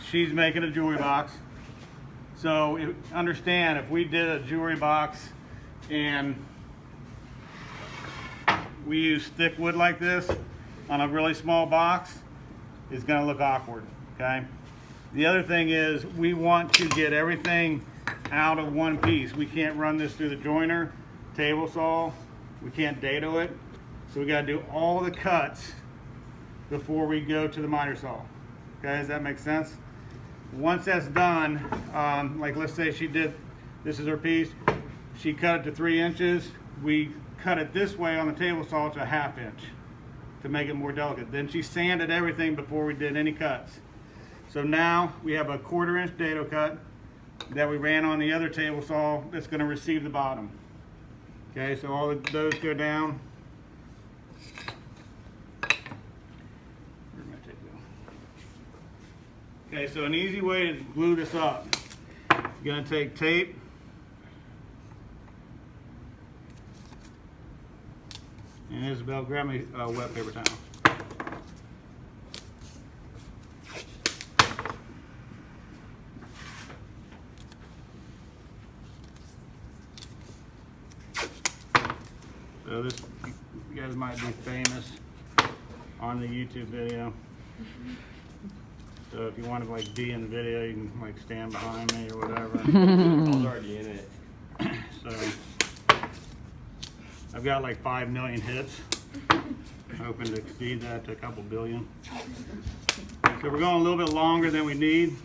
she's making a jewelry box. So understand, if we did a jewelry box and we use thick wood like this on a really small box, it's going to look awkward, okay? The other thing is we want to get everything out of one piece. We can't run this through the joiner, table saw, we can't dado it. So we got to do all the cuts before we go to the miter saw. Okay, does that make sense? Once that's done, like let's say she did, this is her piece, she cut it to 3 inches. We cut it this way on the table saw to 1/2 inch to make it more delicate. Then she sanded everything before we did any cuts. So now we have a 1/4 inch dado cut that we ran on the other table saw that's going to receive the bottom. Okay, so all of those go down. Where'd my tape go? Okay, so an easy way to glue this up, you're going to take tape, and Isabel, grab me a wet paper towel. So this, you guys might be famous on the YouTube video. So if you want to like be in the video, you can like stand behind me or whatever. I was already in it. So I've got like 5 million hits. I'm hoping to exceed that to a couple billion. So we're going a little bit longer than we need.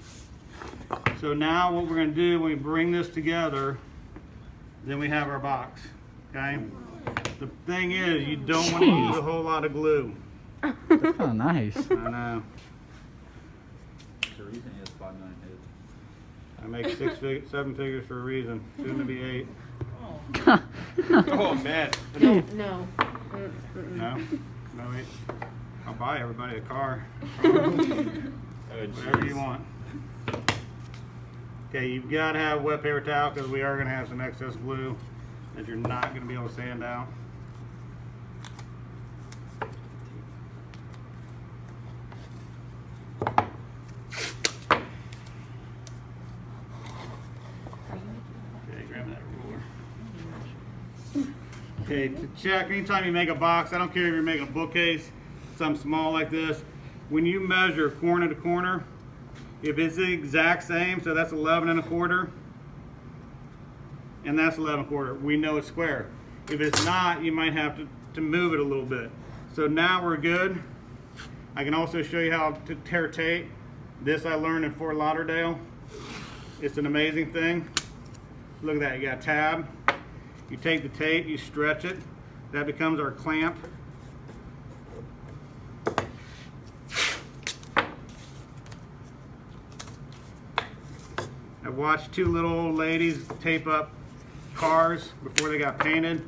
So now what we're going to do when we bring this together, then we have our box. Okay. The thing is, you don't want to use a whole lot of glue. Oh, nice. I know. The reason he has 5 million hits. I make 7 figures for a reason. Soon to be 8. Oh man. No. No? No, wait. I'll buy everybody a car. Oh, Whatever you want. Okay, you've got to have wet paper towel because we are going to have some excess glue that you're not going to be able to sand out. Okay, grab that ruler. Okay, to check, anytime you make a box, I don't care if you're making a bookcase, something small like this, when you measure corner to corner, if it's the exact same, so that's 11 1/4, and that's 11 1/4, we know it's square. If it's not, you might have to move it a little bit. So now we're good. I can also show you how to tear tape. This I learned in Fort Lauderdale. It's an amazing thing. Look at that, you got a tab. You take the tape, you stretch it. That becomes our clamp. I've watched 2 little old ladies tape up cars before they got painted.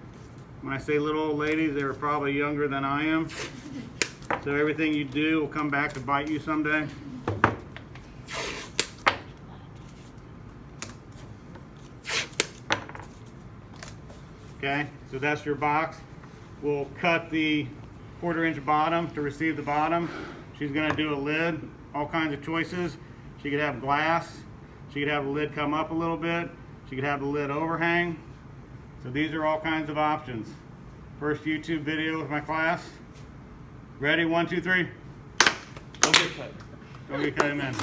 When I say little old ladies, they were probably younger than I am. So everything you do will come back to bite you someday. Okay, so that's your box. We'll cut the 1/4 inch bottom to receive the bottom. She's gonna do a lid, all kinds of choices. She could have glass. She could have the lid come up a little bit. She could have the lid overhang. So these are all kinds of options. First YouTube video with my class. Ready, 1, 2, 3. Don't get cut. Go get cut him in.